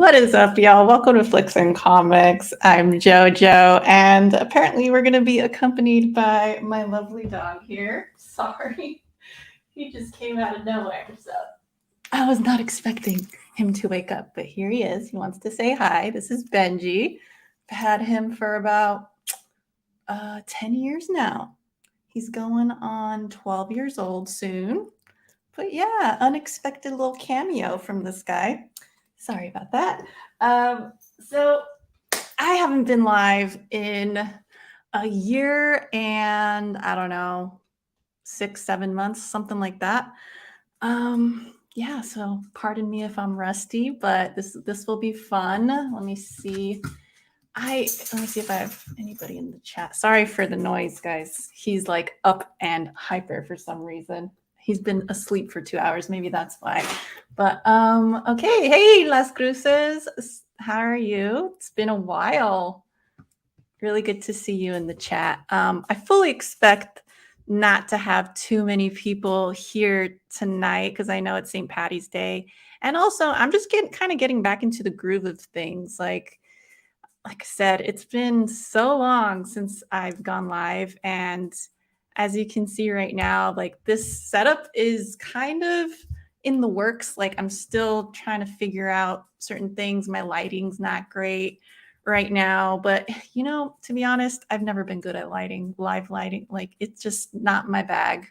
What is up, y'all? Welcome to Flix and Comix. I'm JoJo, and apparently we're going to be accompanied by my lovely dog here. Sorry, he just came out of nowhere, so I was not expecting him to wake up, but here he is. He wants to say hi. This is Benji. I've had him for about 10 years now. He's going on 12 years old soon. But yeah, unexpected little cameo from this guy. Sorry about that. So I haven't been live in a year and I don't know, 6-7 months, something like that. Yeah, so pardon me if I'm rusty, but this will be fun. Let me see. Let me see if I have anybody in the chat. Sorry for the noise, guys. He's like up and hyper for some reason. He's been asleep for 2 hours. Maybe that's why. But okay. Hey, Las Cruces. How are you? It's been a while. Really good to see you in the chat. I fully expect not to have too many people here tonight because I know it's St. Patty's Day. And also, I'm just getting back into the groove of things. Like I said, it's been so long since I've gone live. And as you can see right now, like this setup is kind of in the works. Like I'm still trying to figure out certain things. My lighting's not great right now. But, to be honest, I've never been good at live lighting. Like it's just not my bag.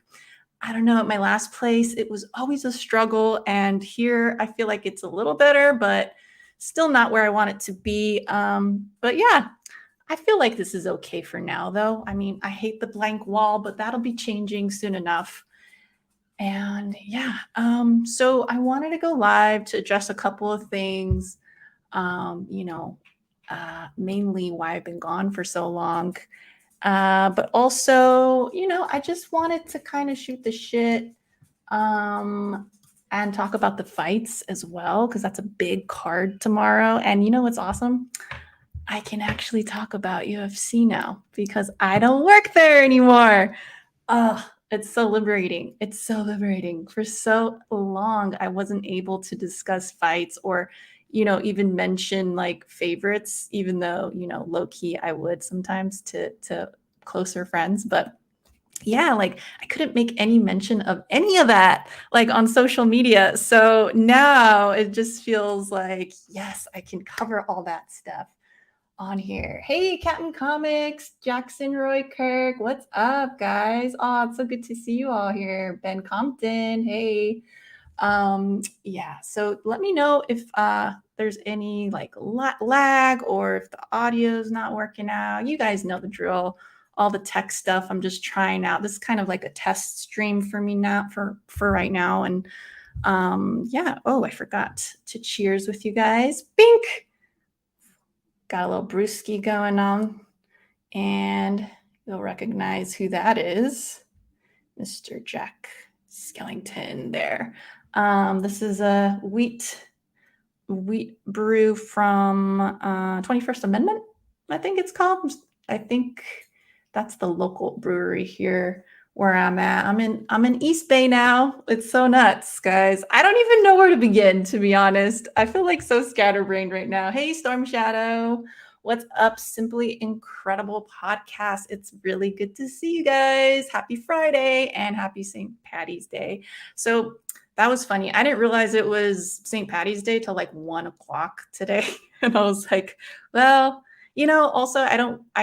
I don't know. At my last place, it was always a struggle. And here I feel like it's a little better, but still not where I want it to be. But yeah, I feel like this is okay for now, though. I mean, I hate the blank wall, but that'll be changing soon enough. And yeah, so I wanted to go live to address a couple of things, mainly why I've been gone for so long. But also, I just wanted to kind of shoot the shit and talk about the fights as well, because that's a big card tomorrow. And you know what's awesome? I can actually talk about UFC now because I don't work there anymore. Oh, it's so liberating. It's so liberating. For so long, I wasn't able to discuss fights or, even mention like favorites, even though, low key I would sometimes to closer friends. But yeah, like I couldn't make any mention of any of that like on social media. So now it just feels like, yes, I can cover all that stuff on here. Hey, Captain Comics, Jackson Roy Kirk, what's up, guys? Oh, it's so good to see you all here. Ben Compton, hey. Yeah, so let me know if there's any like lag or if the audio's not working out. You guys know the drill. All the tech stuff I'm just trying out. This is kind of like a test stream for me now for right now. And yeah, oh, I forgot to cheers with you guys. Bink! Got a little brewski going on. And you'll recognize who that is. Mr. Jack Skellington there. This is a wheat brew from 21st Amendment, I think it's called. I think that's the local brewery here where I'm at. I'm in East Bay now. It's so nuts, guys. I don't even know where to begin, to be honest. I feel like so scatterbrained right now. Hey, Storm Shadow. What's up? Simply Incredible Podcast. It's really good to see you guys. Happy Friday and happy St. Patty's Day. So that was funny. I didn't realize it was St. Patty's Day till like 1 o'clock today. And I was like, well, also I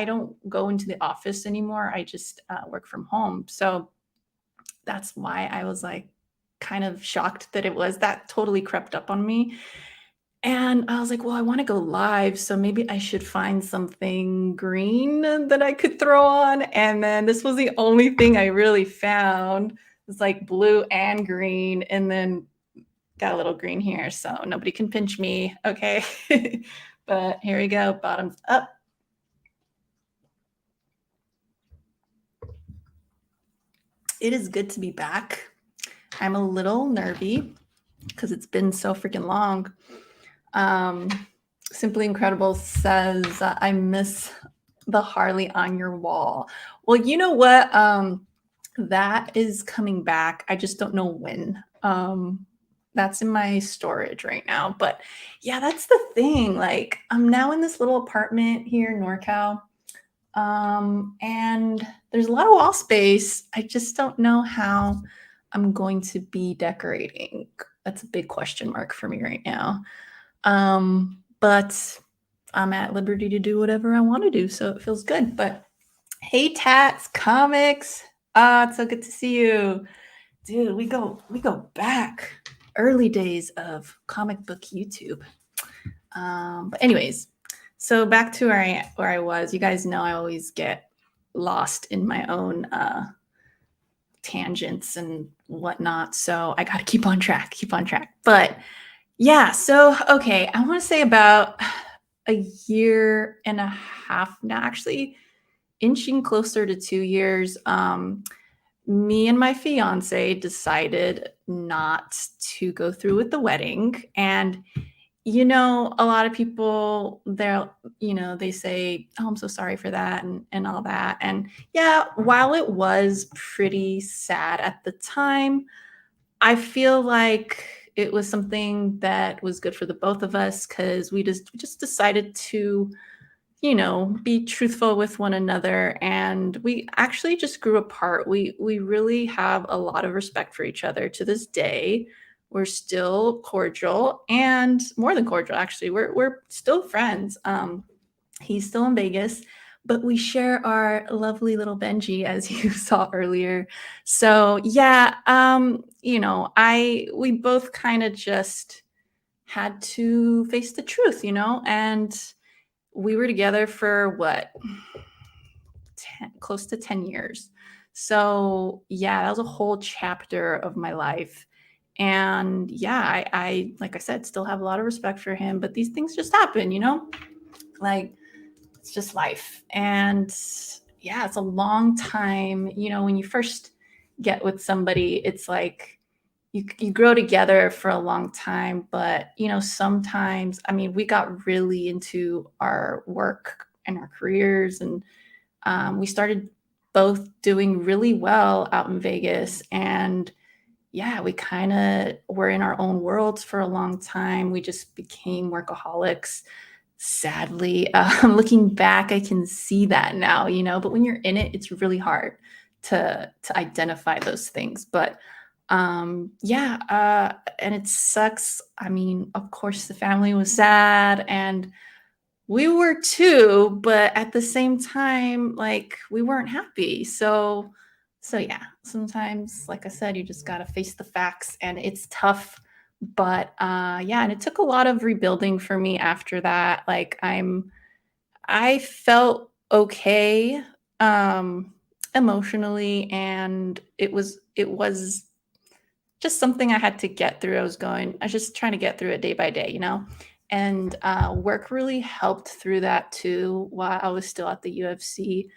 don't go into the office anymore. I just work from home. So that's why I was like kind of shocked that it was that totally crept up on me. And I was like, well, I want to go live, so maybe I should find something green that I could throw on. And then this was the only thing I really found. It's like blue and green, and then got a little green here, so nobody can pinch me, okay? But here we go, bottoms up. It is good to be back. I'm a little nervy because it's been so freaking long. Simply Incredible says, I miss the Harley on your wall. Well, you know what? That is coming back. I just don't know when. That's in my storage right now. But yeah, that's the thing. Like, I'm now in this little apartment here in NorCal. And there's a lot of wall space. I just don't know how I'm going to be decorating. That's a big question mark for me right now. But I'm at liberty to do whatever I want to do, so it feels good. But hey, Tats Comics. It's so good to see you. Dude, we go back early days of comic book YouTube. But anyways, so back to where I was. You guys know I always get lost in my own tangents and whatnot. So I got to keep on track, keep on track. But yeah, so okay, I want to say about a year and a half now, actually inching closer to 2 years. Me and my fiance decided not to go through with the wedding. And a lot of people they say, "Oh, I'm so sorry for that," and all that. And yeah, while it was pretty sad at the time, I feel like it was something that was good for the both of us because we just decided to be truthful with one another, and we actually just grew apart. We really have a lot of respect for each other to this day. We're still cordial, and more than cordial, actually. We're still friends. He's still in Vegas, but we share our lovely little Benji, as you saw earlier. So yeah, I we both kind of just had to face the truth, and we were together for what, close to 10 years. So yeah, that was a whole chapter of my life. And yeah, I like I said, still have a lot of respect for him, but these things just happen, like it's just life. And yeah, it's a long time. When you first get with somebody, it's like you grow together for a long time, but sometimes, I mean, we got really into our work and our careers, and we started both doing really well out in Vegas. And yeah, we kind of were in our own worlds for a long time. We just became workaholics. Sadly, looking back, I can see that now, but when you're in it, it's really hard to identify those things. But yeah, and it sucks. I mean, of course, the family was sad, and we were too, but at the same time, like, we weren't happy. So yeah, sometimes, like I said, you just got to face the facts, and it's tough. But yeah, and it took a lot of rebuilding for me after that. Like, I felt okay emotionally, and it was just something I had to get through. I was just trying to get through it day by day, and work really helped through that too while I was still at the UFC.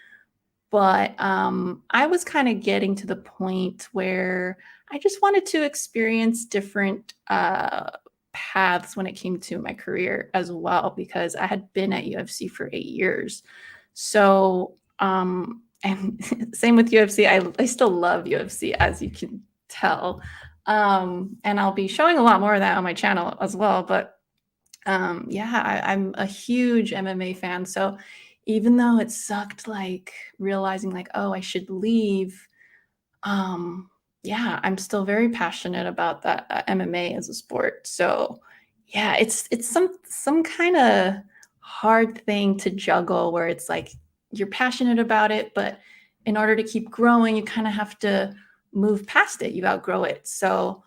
But I was kind of getting to the point where I just wanted to experience different paths when it came to my career as well, because I had been at UFC for 8 years. So, and same with UFC, I still love UFC, as you can tell. And I'll be showing a lot more of that on my channel as well. But yeah, I'm a huge MMA fan. So even though it sucked, like realizing like, oh, I should leave, um, yeah, I'm still very passionate about that MMA as a sport. So yeah, it's some kind of hard thing to juggle where it's like you're passionate about it, but in order to keep growing, you kind of have to move past it. You outgrow it. So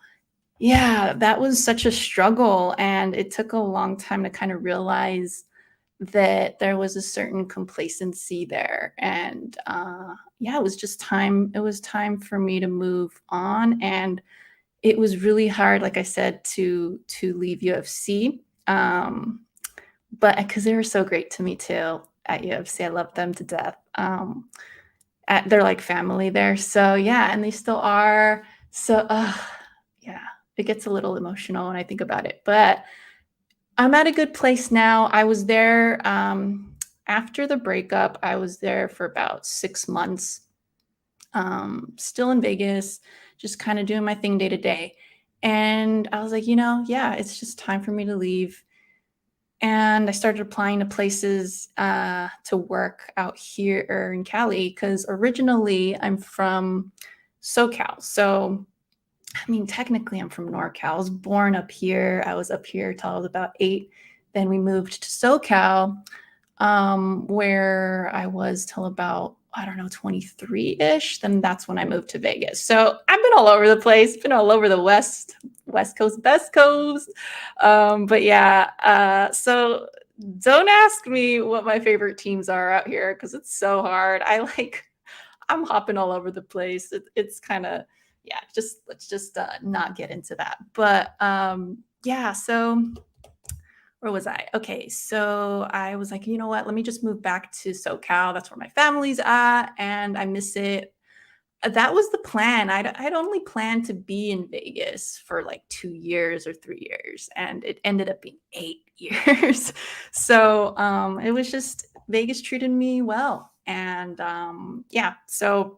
yeah, that was such a struggle, and it took a long time to kind of realize that there was a certain complacency there. And yeah, it was just time. It was time for me to move on, and it was really hard, like I said, to leave UFC. But because they were so great to me too at UFC, I love them to death. They're like family there, so yeah, and they still are. So yeah, it gets a little emotional when I think about it, but I'm at a good place now. I was there after the breakup. I was there for about 6 months, still in Vegas, just kind of doing my thing day to day. And I was like, yeah, it's just time for me to leave. And I started applying to places to work out here in Cali because originally I'm from SoCal. So, I mean, technically I'm from NorCal. I was born up here. I was up here till I was about 8. Then we moved to SoCal, where I was till about, I don't know, 23-ish. Then that's when I moved to Vegas. So I've been all over the place, been all over the West Coast, Best Coast. But yeah, so don't ask me what my favorite teams are out here because it's so hard. I'm hopping all over the place. It's kind of, yeah, let's just not get into that. But yeah, so where was I? Okay, so I was like, you know what? Let me just move back to SoCal. That's where my family's at, and I miss it. That was the plan. I'd only planned to be in Vegas for like 2 years or 3 years, and it ended up being 8 years. So it was just Vegas treated me well, and yeah. So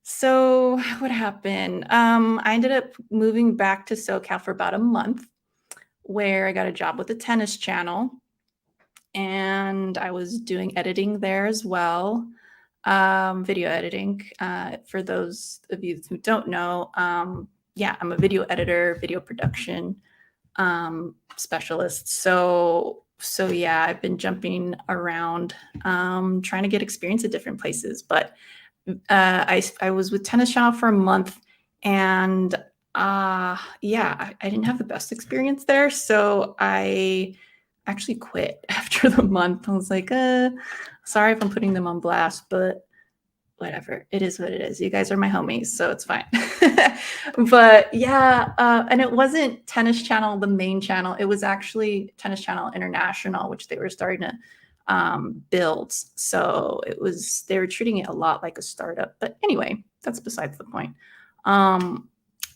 what happened? I ended up moving back to SoCal for about a month, where I got a job with the tennis channel and I was doing editing there as well, video editing. For those of you who don't know, yeah, I'm a video editor, video production specialist. So yeah, I've been jumping around, trying to get experience at different places. But I was with Tennis Channel for a month, and yeah, I didn't have the best experience there, so I actually quit after the month. I was like, sorry if I'm putting them on blast, but whatever. It is what it is. You guys are my homies, so it's fine. But yeah, and it wasn't Tennis Channel, the main channel. It was actually Tennis Channel International, which they were starting to build. So they were treating it a lot like a startup. But anyway, that's besides the point.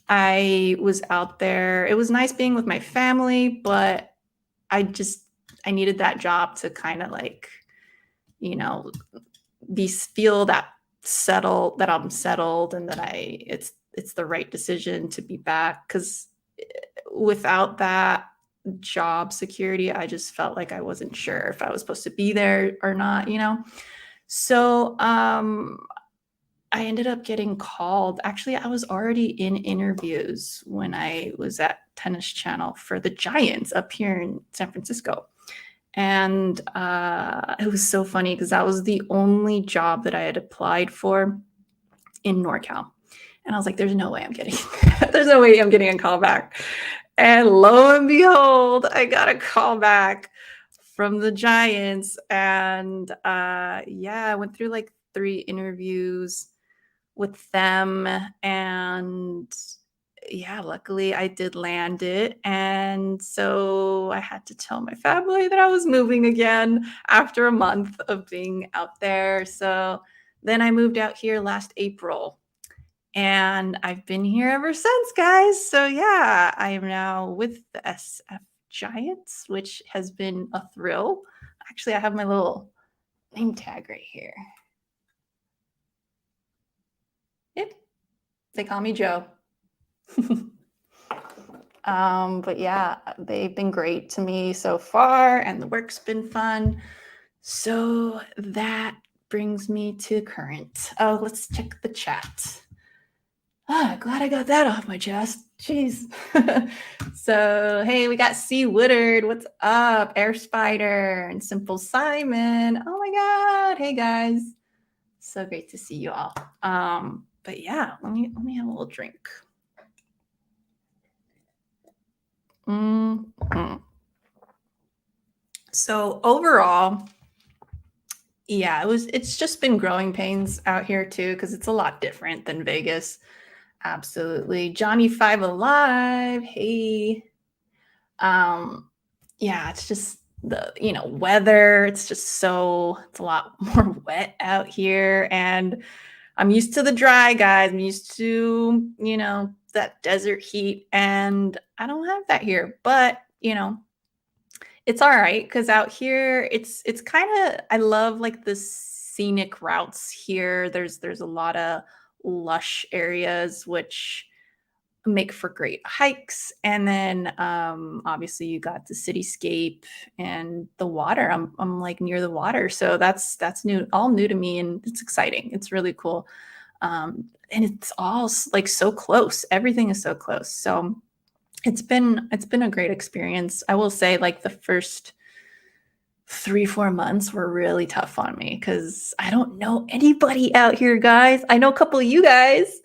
I was out there. It was nice being with my family, but I needed that job to kind of like, you know, feel that I'm settled and that it's the right decision to be back, because without that job security, I just felt like I wasn't sure if I was supposed to be there or not. So I ended up getting called. Actually, I was already in interviews when I was at Tennis Channel for the Giants up here in San Francisco. And it was so funny because that was the only job that I had applied for in NorCal. And I was like, there's no way I'm getting there's no way I'm getting a call back. And lo and behold, I got a call back from the Giants. And yeah, I went through like 3 interviews with them. And yeah, luckily I did land it. And so I had to tell my family that I was moving again after a month of being out there. So then I moved out here last April, and I've been here ever since, guys. So yeah, I am now with the SF Giants, which has been a thrill. Actually, I have my little name tag right here. Yep. They call me Joe. But yeah, they've been great to me so far, and the work's been fun. So that brings me to current. Oh, let's check the chat. Glad I got that off my chest. Jeez. So, hey, we got C. Woodard. What's up? Air Spider and Simple Simon. Oh my God. Hey, guys. So great to see you all. But yeah, let me have a little drink. Mm-hmm. So overall, yeah, it's just been growing pains out here too, because it's a lot different than Vegas. Absolutely. Johnny Five Alive. Hey. Yeah, it's just the weather. It's a lot more wet out here. And I'm used to the dry, guys. I'm used to, that desert heat. And I don't have that here. But, it's all right, because out here it's kind of, I love like the scenic routes here. There's a lot of lush areas, which make for great hikes. And then obviously you got the cityscape and the water. I'm like near the water, so that's new, all new to me, and it's exciting. It's really cool. And it's all like so close. Everything is so close. So it's been a great experience. I will say, like, the first 3-4 months were really tough on me because I don't know anybody out here, guys. I know a couple of you guys.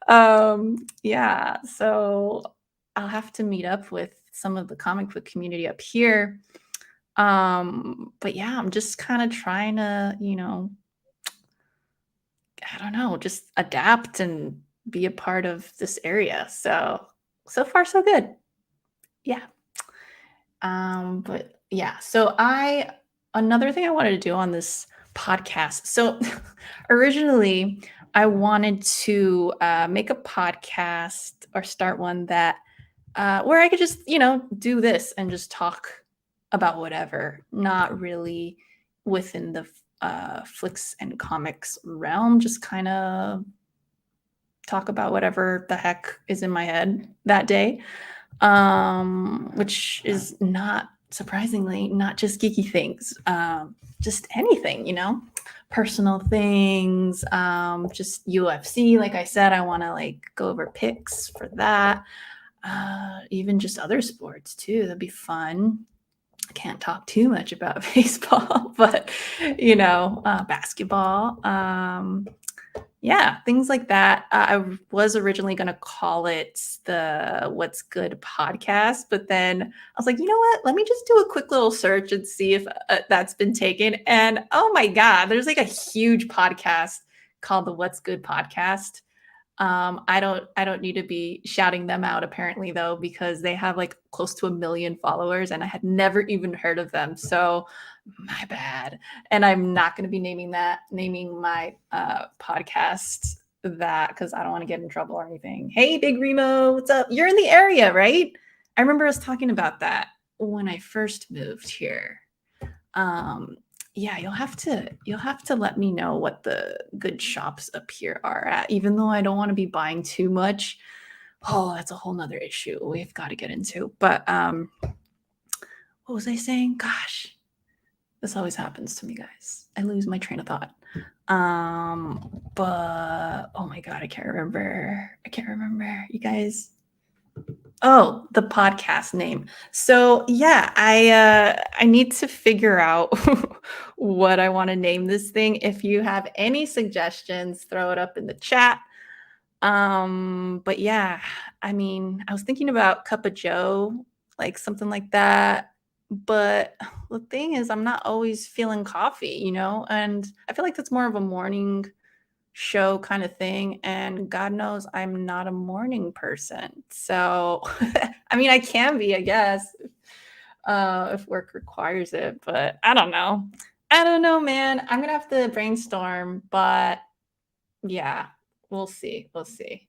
Yeah, so I'll have to meet up with some of the comic book community up here. But yeah, I'm just kind of trying to, I don't know, just adapt and be a part of this area. So far so good. Yeah. But yeah, so I another thing I wanted to do on this podcast. So originally, I wanted to make a podcast or start one that where I could just, do this and just talk about whatever, not really within the Flix and Comics realm, just kind of talk about whatever the heck is in my head that day, which is not surprisingly not just geeky things, just anything, personal things, just UFC. Like I said, I want to like go over picks for that. Even just other sports too. That'd be fun. I can't talk too much about baseball, but basketball. Yeah, things like that. I was originally going to call it the What's Good podcast, but then I was like, you know what? Let me just do a quick little search and see if that's been taken. And oh my God, there's like a huge podcast called the What's Good podcast. I don't need to be shouting them out apparently though, because they have like close to 1 million followers and I had never even heard of them. So my bad. And I'm not going to be naming my podcast that, because I don't want to get in trouble or anything. Hey, Big Remo, what's up? You're in the area, right? I remember us talking about that when I first moved here. Yeah, you'll have to let me know what the good shops up here are at, even though I don't want to be buying too much. Oh, that's a whole nother issue we've got to get into. But what was I saying? Gosh, this always happens to me, guys. I lose my train of thought. But oh my God, I can't remember. You guys. Oh, the podcast name. So yeah, I need to figure out what I want to name this thing. If you have any suggestions, throw it up in the chat. But yeah, I mean, I was thinking about Cup of Joe, like something like that. But the thing is, I'm not always feeling coffee, and I feel like that's more of a morning show kind of thing. And God knows I'm not a morning person. So, I mean, I can be, I guess, if work requires it, but I don't know. I don't know, man. I'm going to have to brainstorm, but yeah, we'll see. We'll see.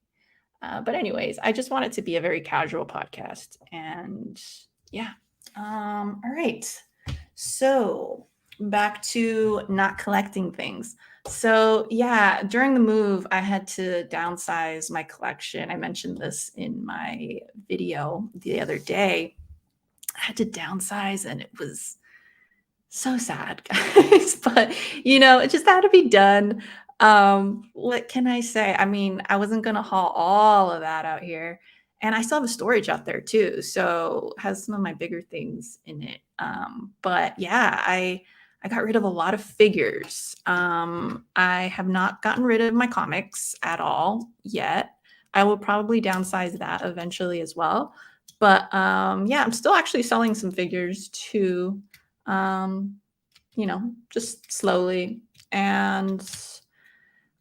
But anyways, I just want it to be a very casual podcast. And yeah. All right. So back to not collecting things. So yeah, during the move, I had to downsize my collection. I mentioned this in my video the other day. I had to downsize and it was so sad, guys. But it just had to be done. What can I say? I mean, I wasn't gonna haul all of that out here. And I still have a storage out there too. So it has some of my bigger things in it. But yeah, I got rid of a lot of figures. I have not gotten rid of my comics at all yet. I will probably downsize that eventually as well. But yeah, I'm still actually selling some figures too, just slowly. And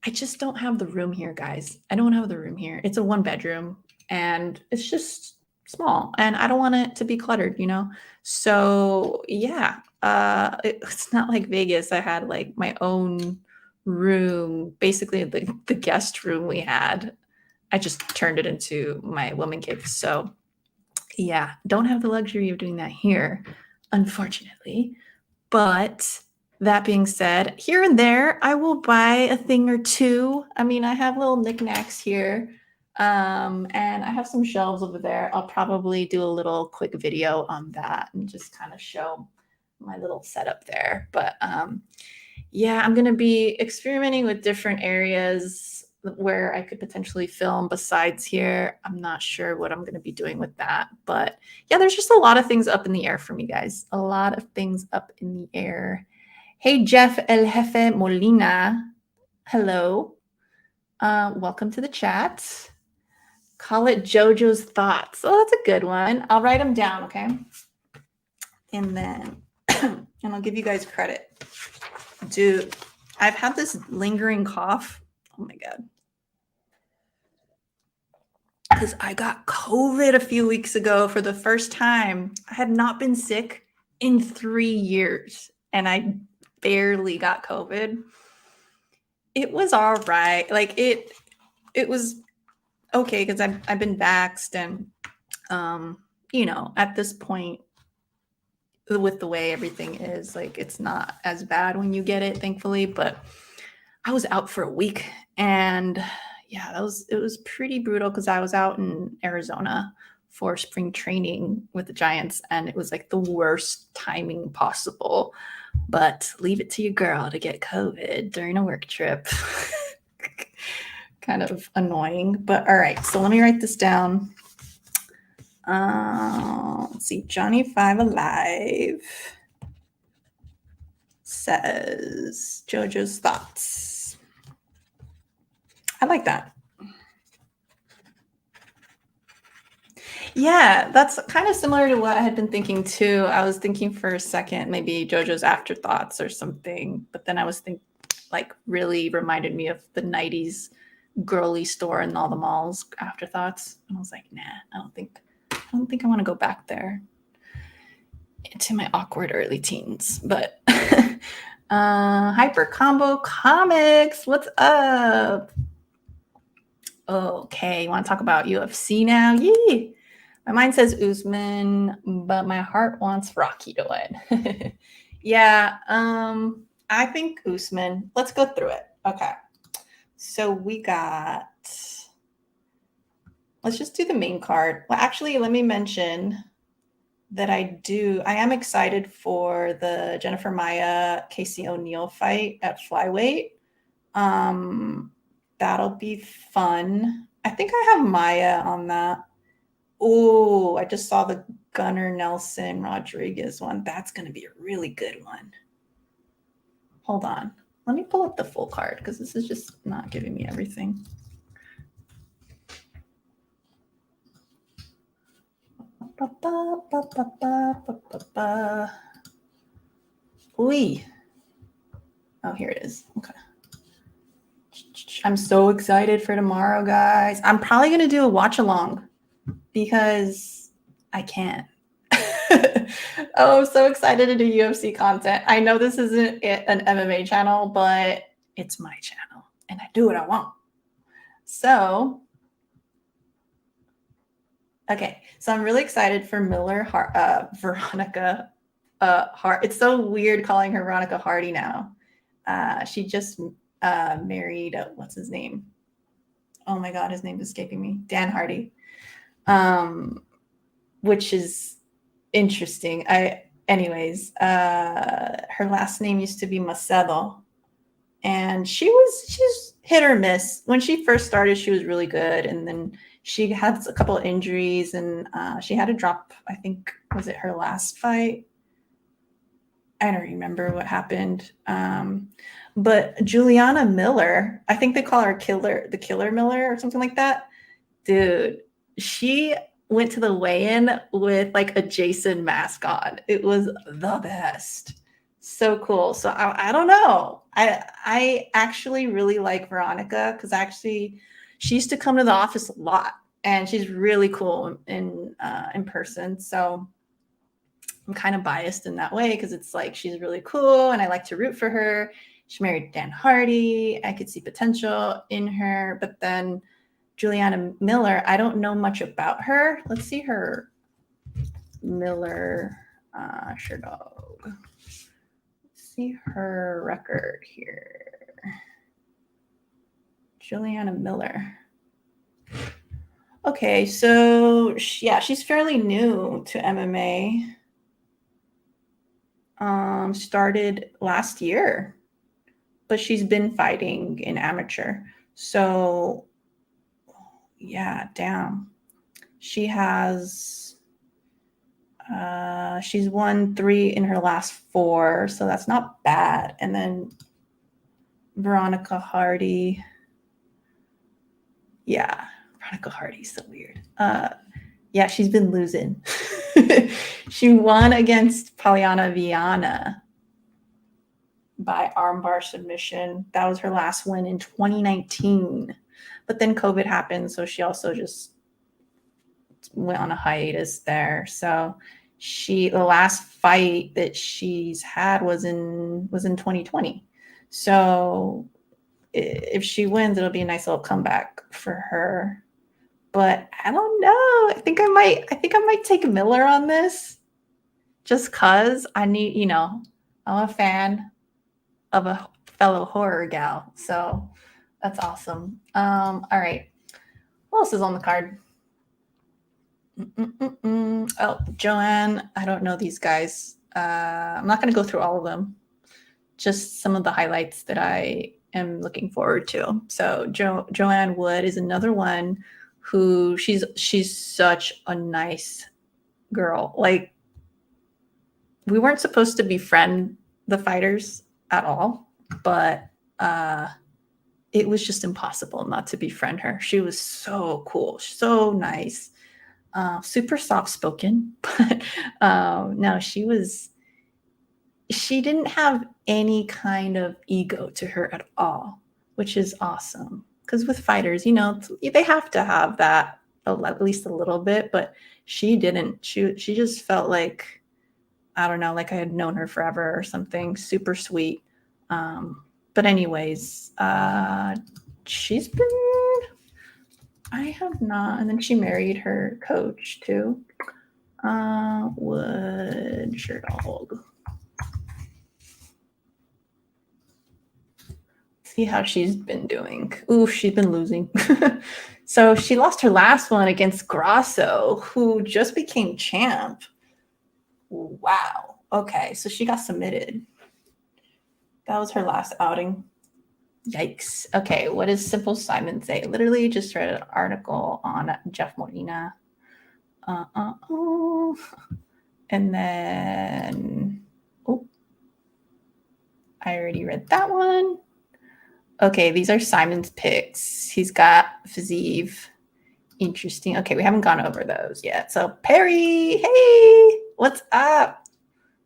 I just don't have the room here, guys. I don't have the room here. It's a 1-bedroom and it's just small and I don't want it to be cluttered. So yeah, it's not like Vegas. I had like my own room, basically the guest room we had. I just turned it into my woman cave. So yeah, don't have the luxury of doing that here, unfortunately. But that being said, here and there, I will buy a thing or two. I mean, I have little knickknacks here. And I have some shelves over there. I'll probably do a little quick video on that and just kind of show my little setup there. But yeah, I'm going to be experimenting with different areas where I could potentially film besides here. I'm not sure what I'm going to be doing with that. But yeah, there's just a lot of things up in the air for me, guys. A lot of things up in the air. Hey, Jeff El Jefe Molina. Hello. Welcome to the chat. Call it JoJo's Thoughts. Oh, that's a good one. I'll write them down, okay? And then, and I'll give you guys credit. Dude, I've had this lingering cough. Oh my God. Because I got COVID a few weeks ago for the first time. I had not been sick in 3 years, and I barely got COVID. It was all right. Like it was okay because I've been vaxxed, and you know, at this point, with the way everything is, like it's not as bad when you get it, thankfully. But I was out for a week, and yeah, it was pretty brutal because I was out in Arizona for spring training with the Giants, and it was like the worst timing possible. But leave it to your girl to get COVID during a work trip. Kind of annoying, but all right. So let me write this down. Let's see. Johnny Five Alive says JoJo's Thoughts. I like that. Yeah, that's kind of similar to what I had been thinking too. I was thinking for a second, maybe JoJo's Afterthoughts or something, but then I was thinking, like, really reminded me of the 90s girly store in all the malls, Afterthoughts. And I was like, nah, I don't think I want to go back there into my awkward early teens. But Hyper Combo Comics, what's up? Okay, you want to talk about UFC now? Yee! My mind says Usman, but my heart wants Rocky to win. Yeah, I think Usman. Let's go through it. Okay, so we got. Let's just do the main card. Well, actually, let me mention that I am excited for the Jennifer Maia Casey O'Neill fight at flyweight. That'll be fun. I think I have Maia on that. Oh, I just saw the Gunnar Nelson Rodriguez one. That's going to be a really good one. Hold on. Let me pull up the full card because this is just not giving me everything. Ooh. Oh, here it is. Okay. I'm so excited for tomorrow, guys. I'm probably going to do a watch along because I can. Oh, I'm so excited to do UFC content. I know this isn't an MMA channel, but it's my channel and I do what I want. So, okay. So I'm really excited for Veronica Hart. It's so weird calling her Veronica Hardy now. She just married, what's his name? Oh my God, his name is escaping me. Dan Hardy. Which is interesting. Anyways, her last name used to be Macedo, and she's hit or miss. When she first started, she was really good, and then she had a couple of injuries, and she had to drop. I think, was it her last fight? I don't remember what happened. But Juliana Miller, I think they call her the Killer Miller or something like that. Dude, she went to the weigh-in with like a Jason mask on. It was the best. So cool. So I don't know. I actually really like Veronica because actually she used to come to the office a lot, and she's really cool in person. So I'm kind of biased in that way because it's like she's really cool and I like to root for her. She married Dan Hardy. I could see potential in her, but then Juliana Miller, I don't know much about her. Let's see her Miller Sherdog. Let's see her record here. Juliana Miller. Okay, so yeah, she's fairly new to MMA. Started last year, but she's been fighting in amateur. So yeah, damn. She has she's won 3 in her last 4, so that's not bad. And then Veronica Hardy. Yeah, Veronica Hardy's so weird. Yeah, she's been losing. She won against Polyana Viana by armbar submission. That was her last win in 2019. But then COVID happened, so she also just went on a hiatus there. So the last fight that she's had was in 2020. So if she wins, it'll be a nice little comeback for her. But I don't know. I think I might take Miller on this, just cause I need, I'm a fan of a fellow horror gal. So that's awesome. All right. What else is on the card? Oh, Joanne. I don't know these guys. I'm not going to go through all of them. Just some of the highlights that I am looking forward to. So Joanne Wood is another one who she's such a nice girl. Like, we weren't supposed to befriend the fighters at all, but it was just impossible not to befriend her. She was so cool, so nice, super soft spoken, but no, she didn't have any kind of ego to her at all, which is awesome. Because with fighters, they have to have that at least a little bit, but she didn't. She just felt like, I don't know, like I had known her forever or something. Super sweet. But anyways, she's been, I have not, and then she married her coach too. Wood Sherdog. See how she's been doing. Ooh, she's been losing. So she lost her last one against Grasso, who just became champ. Wow. Okay, so she got submitted. That was her last outing. Yikes. Okay, what does Simple Simon say? Literally just read an article on Jeff Molina. And then, I already read that one. Okay, these are Simon's picks. He's got Fazeev. Interesting. Okay, we haven't gone over those yet. So Perry, hey, what's up?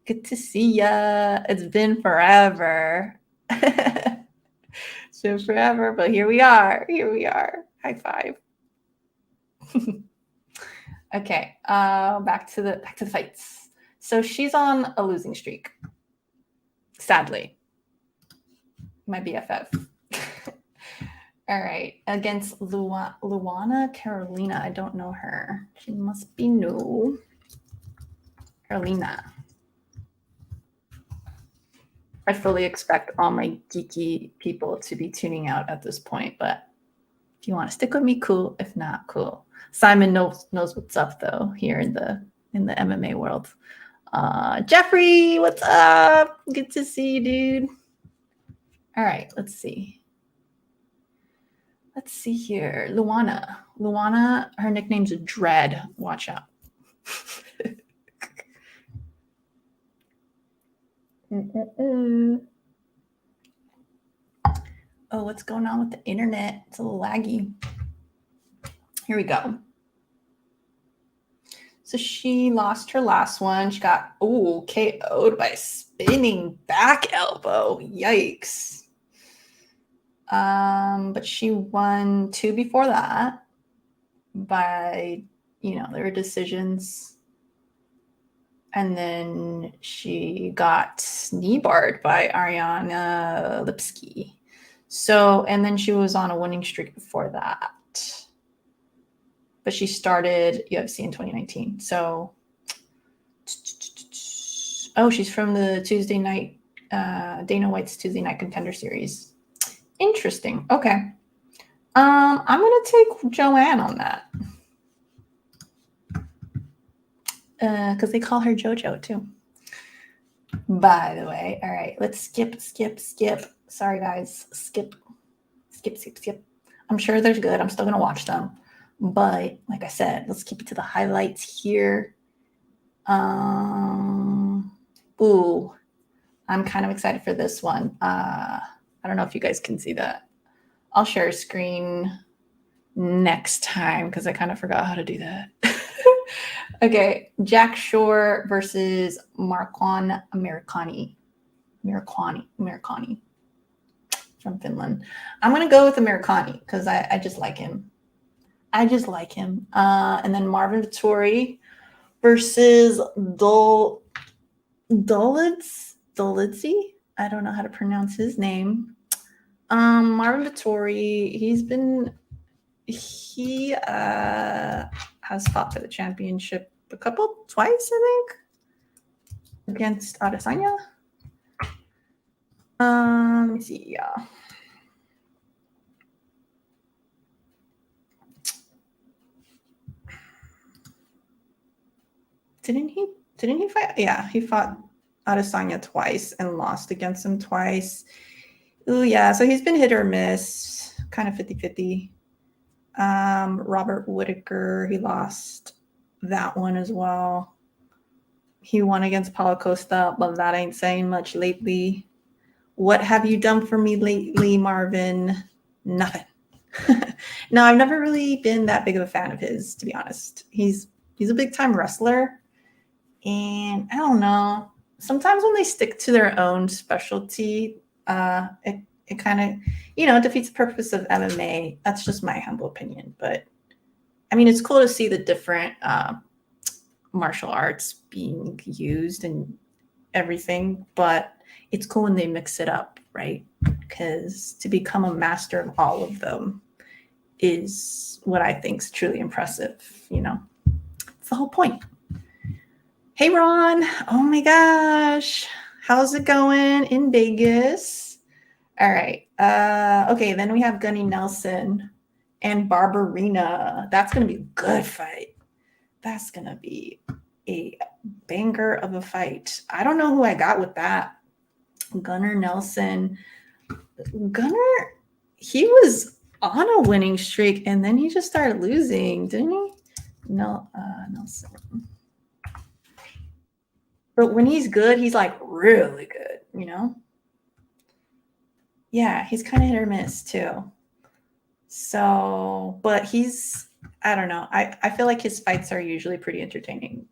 Good to see ya. It's been forever. It's been forever, but here we are. Here we are. High five. Okay, back to the fights. So she's on a losing streak. Sadly, my BFF. All right, against Luana Carolina. I don't know her. She must be new. Carolina. I fully expect all my geeky people to be tuning out at this point, but if you want to stick with me, cool. If not, cool. Simon knows what's up though here in the MMA world. Jeffrey, what's up? Good to see you, dude. All right, let's see. Let's see here. Luana, her nickname's Dread. Watch out. Oh, what's going on with the internet? It's a little laggy. Here we go. So she lost her last one. She got, KO'd by a spinning back elbow. Yikes. But she won 2 before that by, there were decisions. And then she got knee barred by Ariana Lipsky. So, and then she was on a winning streak before that. But she started UFC in 2019. So, she's from the Tuesday night, Dana White's Tuesday Night Contender Series. Interesting. Okay. I'm going to take Joanne on that. Because they call her JoJo too. By the way, all right, let's skip. Sorry, guys, skip. I'm sure they're good. I'm still gonna watch them, but like I said, let's keep it to the highlights here. Ooh, I'm kind of excited for this one. I don't know if you guys can see that. I'll share a screen next time because I kind of forgot how to do that. Okay, Jack Shore versus Marquand Americani from Finland. I'm gonna go with Americani because I just like him. And then Marvin Vittori versus Dolidze. I don't know how to pronounce his name. Marvin Vittori, he has fought for the championship twice, I think, against Adesanya. Let me see. Yeah. Didn't he fight? Yeah, he fought Adesanya twice and lost against him twice. Ooh, yeah. So he's been hit or miss, kind of 50-50. Robert Whittaker, he lost that one as well. He won against Paulo Costa, but that ain't saying much lately. What have you done for me lately, Marvin? Nothing. No, I've never really been that big of a fan of his, to be honest. He's a big time wrestler, and I don't know. Sometimes when they stick to their own specialty, it kind of, defeats the purpose of MMA. That's just my humble opinion. But I mean, it's cool to see the different martial arts being used and everything, but it's cool when they mix it up, right? Because to become a master of all of them is what I think is truly impressive. It's the whole point. Hey, Ron. Oh my gosh. How's it going in Vegas? All right. Okay, then we have Gunny Nelson and Barbarina. That's going to be a good fight. That's going to be a banger of a fight. I don't know who I got with that. Gunnar Nelson. Gunnar, he was on a winning streak, and then he just started losing, didn't he? No, Nelson. But when he's good, he's like really good, Yeah, he's kind of hit or miss too. So, but I don't know. I feel like his fights are usually pretty entertaining,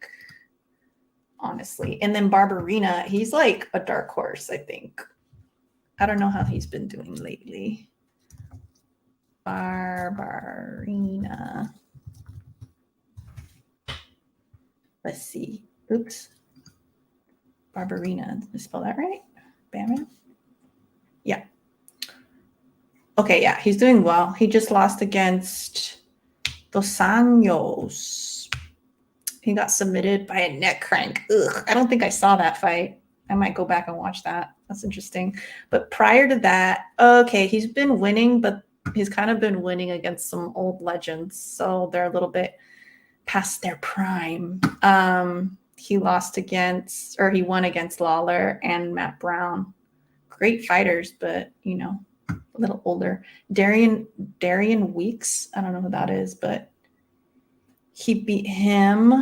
honestly. And then Barbarina, he's like a dark horse, I think. I don't know how he's been doing lately. Barbarina. Let's see. Oops. Barbarina. Did I spell that right? Bam. Yeah. Okay, yeah, he's doing well. He just lost against Dos Anjos. He got submitted by a neck crank. Ugh, I don't think I saw that fight. I might go back and watch that. That's interesting. But prior to that, okay, he's been winning, but he's kind of been winning against some old legends. So they're a little bit past their prime. He won against Lawler and Matt Brown. Great fighters, but, a little older. Darian Weeks, I don't know who that is, but he beat him.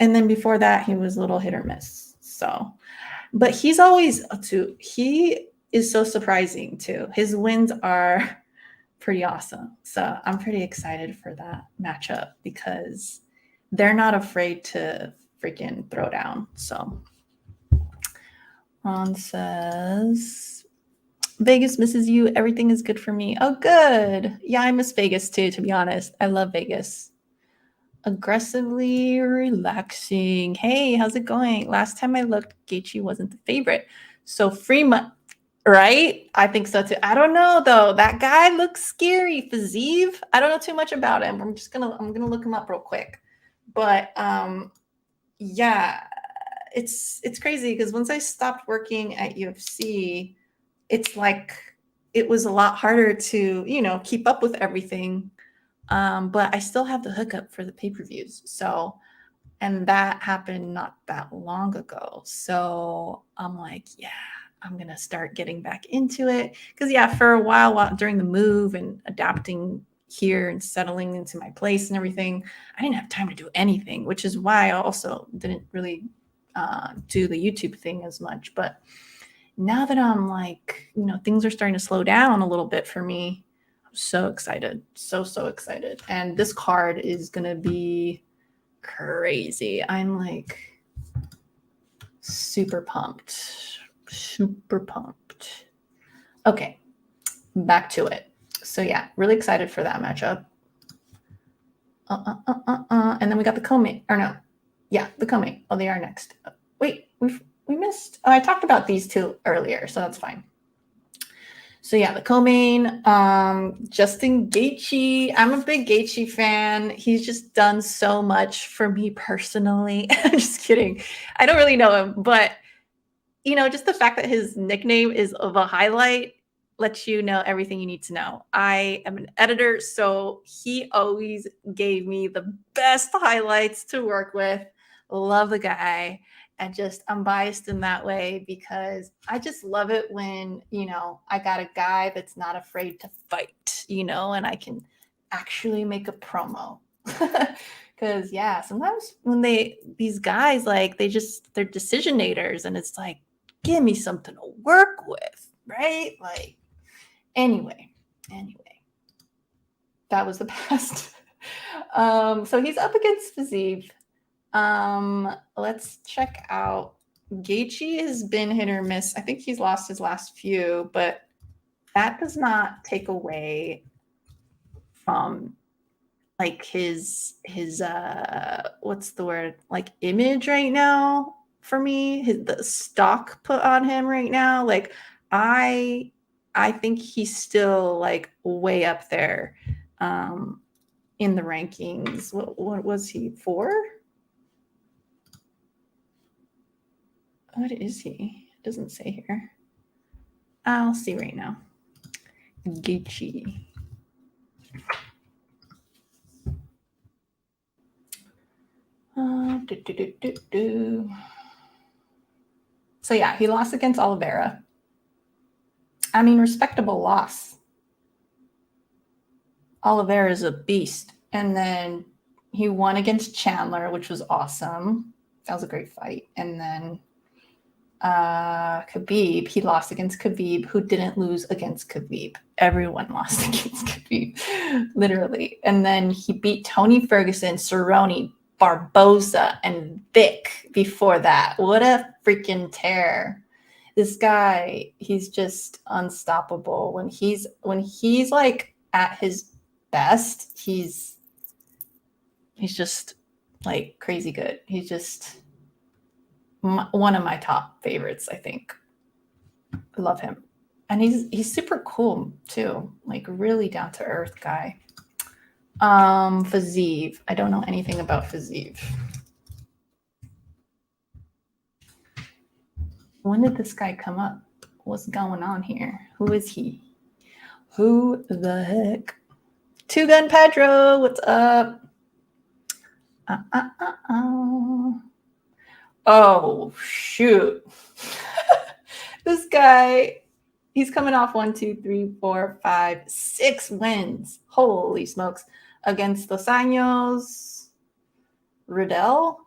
And then before that, he was a little hit or miss. So, but he's always he is so surprising too. His wins are pretty awesome. So I'm pretty excited for that matchup because they're not afraid to freaking throw down. So Ron says, Vegas misses you. Everything is good for me. Oh, good. Yeah, I miss Vegas too, to be honest. I love Vegas. Aggressively relaxing. Hey, how's it going? Last time I looked, Gaethje wasn't the favorite. So Freeman, right? I think so too. I don't know though. That guy looks scary. Fazeev. I don't know too much about him. I'm gonna look him up real quick. But yeah, it's crazy because once I stopped working at UFC, it's like it was a lot harder to, keep up with everything. But I still have the hookup for the pay-per-views. So And that happened not that long ago. So I'm like, yeah, I'm going to start getting back into it. Because, yeah, for a while during the move and adapting here and settling into my place and everything, I didn't have time to do anything, which is why I also didn't really do the YouTube thing as much. But now that I'm like, things are starting to slow down a little bit for me, I'm so excited. So excited. And this card is going to be crazy. I'm like super pumped. Super pumped. Okay, back to it. So yeah, really excited for that matchup. And then we got the co-main. Or no, yeah, the co-main. Oh, they are next. Wait, we missed. Oh, I talked about these two earlier, so that's fine. So yeah, the co-main, Justin Gaethje. I'm a big Gaethje fan. He's just done so much for me personally. I'm just kidding. I don't really know him, but just the fact that his nickname is of a highlight lets you know everything you need to know. I am an editor, so he always gave me the best highlights to work with. Love the guy. And just I'm biased in that way because I just love it when, I got a guy that's not afraid to fight, and I can actually make a promo. Because yeah, sometimes when these guys like they're decisionators and it's like, give me something to work with, right? Like anyway, that was the past. So he's up against Fiziev. Let's check out. Gaethje has been hit or miss. I think he's lost his last few, but that does not take away from like his what's the word, like image right now for me, the stock put on him right now. Like I think he's still like way up there in the rankings. What was he for? What is he? It doesn't say here. I'll see right now. Gaethje. So yeah, he lost against Oliveira. I mean, respectable loss. Oliveira is a beast. And then he won against Chandler, which was awesome. That was a great fight. And then Khabib, he lost against Khabib, who didn't lose against Khabib. Everyone lost against Khabib, literally. And then he beat Tony Ferguson, Cerrone, Barboza, and Vic before that. What a freaking tear. This guy, he's just unstoppable. When he's like at his best, he's just like crazy good. He's just one of my top favorites, I think. I love him. And he's super cool too. Like really down to earth guy. Fiziev. I don't know anything about Fiziev. When did this guy come up? What's going on here? Who is he? Who the heck? Two Gun Pedro, what's up? Oh, shoot. This guy, he's coming off 1, 2, 3, 4, 5, 6 wins. Holy smokes. Against Dos Anjos, Riddell,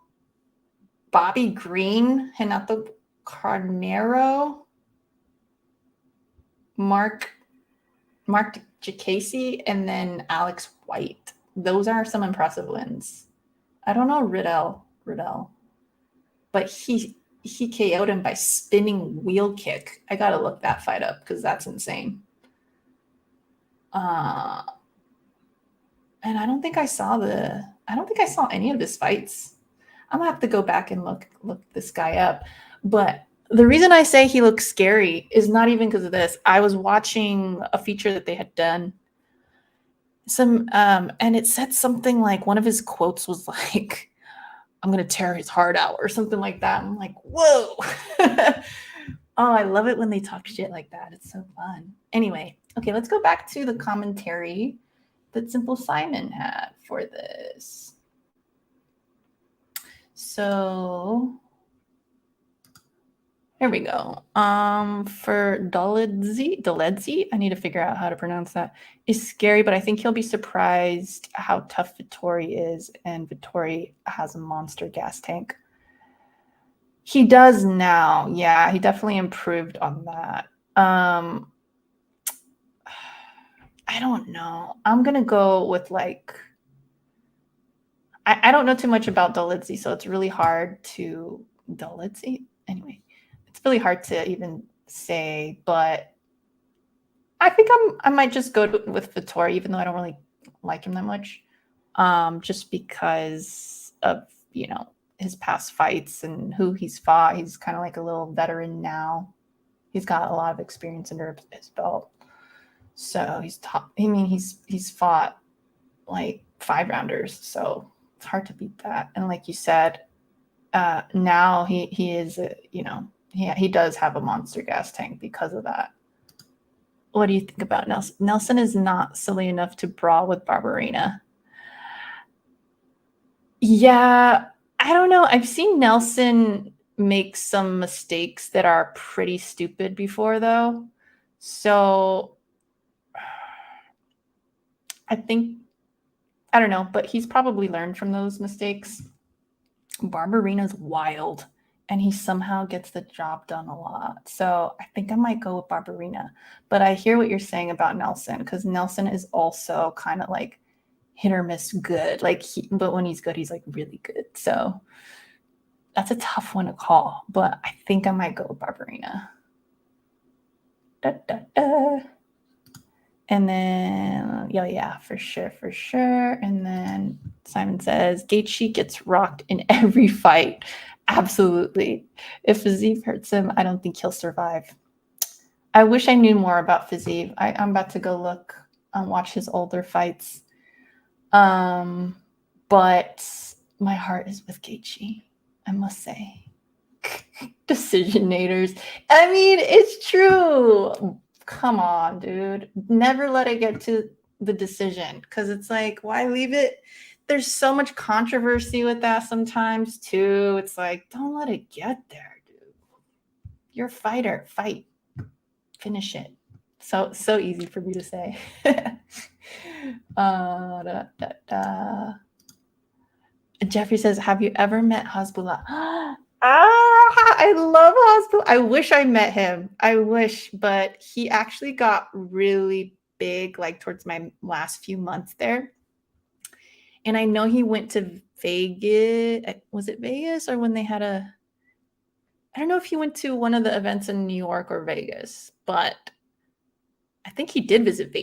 Bobby Green, Renato Carnero, Mark Jacasey, and then Alex White. Those are some impressive wins. I don't know Riddell, but he KO'd him by spinning wheel kick. I gotta look that fight up because that's insane. And I don't think I saw any of his fights. I'm gonna have to go back and look this guy up. But the reason I say he looks scary is not even because of this. I was watching a feature that they had done. And it said something like one of his quotes was like, I'm going to tear his heart out or something like that. I'm like, whoa. Oh, I love it when they talk shit like that. It's so fun. Anyway, okay, let's go back to the commentary that Simple Simon had for this. So there we go. For Doledzi, I need to figure out how to pronounce that. Is scary, but I think he'll be surprised how tough Vittori is, and Vittori has a monster gas tank. He does now. Yeah, he definitely improved on that. I don't know. I'm gonna go with like I don't know too much about Dolitzy, so it's really hard to Dolitzy. Anyway, it's really hard to even say, but I think I might just go with Vittori, even though I don't really like him that much, just because of his past fights and who he's fought. He's kind of like a little veteran now. He's got a lot of experience under his belt, so he's top. I mean, he's fought like 5 rounders, so it's hard to beat that. And like you said, now he is he does have a monster gas tank because of that. What do you think about Nelson? Nelson is not silly enough to brawl with Barbarina. Yeah, I don't know. I've seen Nelson make some mistakes that are pretty stupid before, though. So I think, I don't know, but he's probably learned from those mistakes. Barbarina's wild, and he somehow gets the job done a lot. So I think I might go with Barbarina. But I hear what you're saying about Nelson, because Nelson is also kind of like hit or miss good. But when he's good, he's like really good. So that's a tough one to call. But I think I might go with Barbarina. Da, da, da. And then, yeah, for sure. And then Simon says, Gaethje gets rocked in every fight. Absolutely. If Fiziev hurts him, I don't think he'll survive. I wish I knew more about Fiziev. I'm about to go look and watch his older fights. But my heart is with Gaethje, I must say. Decisionators. I mean, it's true. Come on, dude. Never let it get to the decision, because it's like, why leave it? There's so much controversy with that sometimes too. It's like, don't let it get there, dude. You're a fighter. Fight. Finish it. So easy for me to say. Jeffrey says, have you ever met Hasbullah? I love Hasbullah. I wish I met him. I wish, but he actually got really big like towards my last few months there. And I know he went to Vegas. Was it Vegas, or when they had I don't know if he went to one of the events in New York or Vegas, but I think he did visit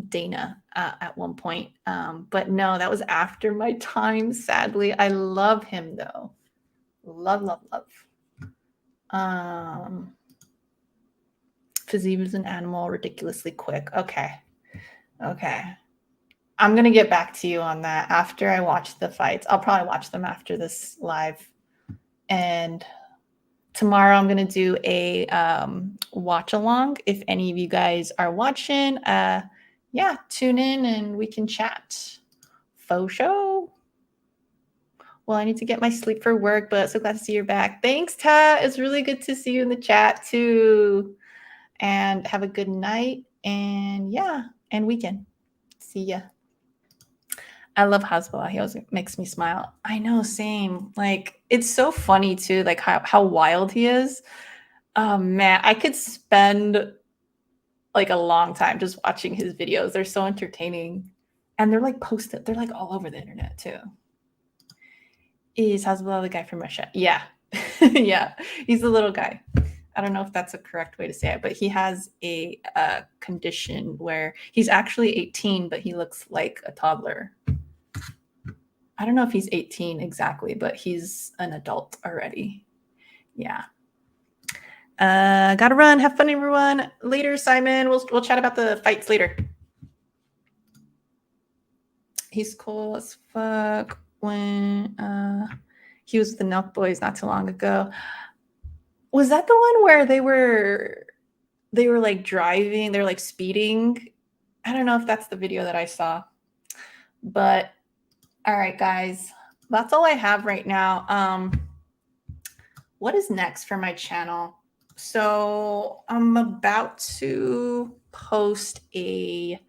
Dana at one point. But no, that was after my time, sadly. I love him, though. Love. Fiziev is an animal, ridiculously quick. Okay. I'm going to get back to you on that after I watch the fights. I'll probably watch them after this live. And tomorrow I'm going to do a watch along. If any of you guys are watching, tune in and we can chat. Faux show. Well, I need to get my sleep for work, but so glad to see you're back. Thanks, Ta. It's really good to see you in the chat too. And have a good night and weekend. See ya. I love Hasbullah. He always makes me smile. I know, same. Like, it's so funny too, like how wild he is. Oh man, I could spend like a long time just watching his videos. They're so entertaining. And they're like posted, they're like all over the internet too. Is Hasbullah the guy from Russia? Yeah. Yeah. He's the little guy. I don't know if that's a correct way to say it, but he has a condition where he's actually 18, but he looks like a toddler. I don't know if he's 18 exactly, but he's an adult already. Yeah. Gotta run. Have fun, everyone. Later, Simon. We'll chat about the fights later. He's cool as fuck. When he was with the Nelk Boys not too long ago. Was that the one where they were like driving, they're like speeding? I don't know if that's the video that I saw. But all right, guys. that's all I have right now. What is next for my channel? So I'm about to post a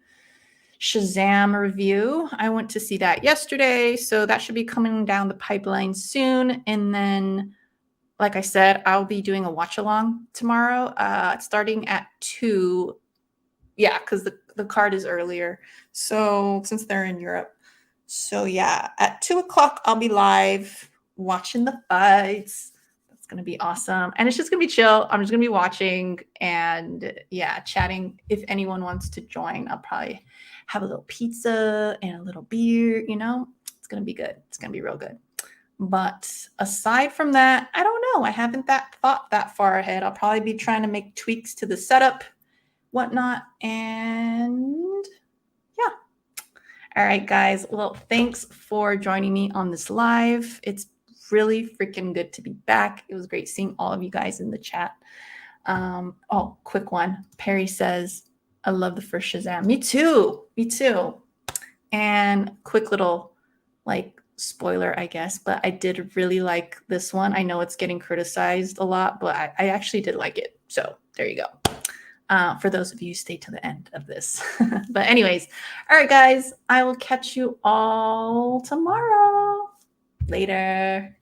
Shazam review. I went to see that yesterday, so that should be coming down the pipeline soon. And then, like I said, I'll be doing a watch along tomorrow, starting at 2. Yeah, because the card is earlier. So since they're in Europe. So yeah, at 2 o'clock, I'll be live watching the fights. That's gonna be awesome. And it's just gonna be chill. I'm just gonna be watching and yeah, chatting. If anyone wants to join, I'll probably have a little pizza and a little beer, you know. It's gonna be good. It's gonna be real good. But aside from that, I don't know. I haven't thought that far ahead. I'll probably be trying to make tweaks to the setup, whatnot, and yeah. All right, guys. Well, thanks for joining me on this live. It's really freaking good to be back. It was great seeing all of you guys in the chat. Oh, quick one. Perry says, I love the first Shazam. Me too. Me too. And quick little like spoiler, I guess, but I did really like this one. I know it's getting criticized a lot, but I actually did like it. So there you go. For those of you who stay to the end of this. But anyways, all right, guys, I will catch you all tomorrow. Later.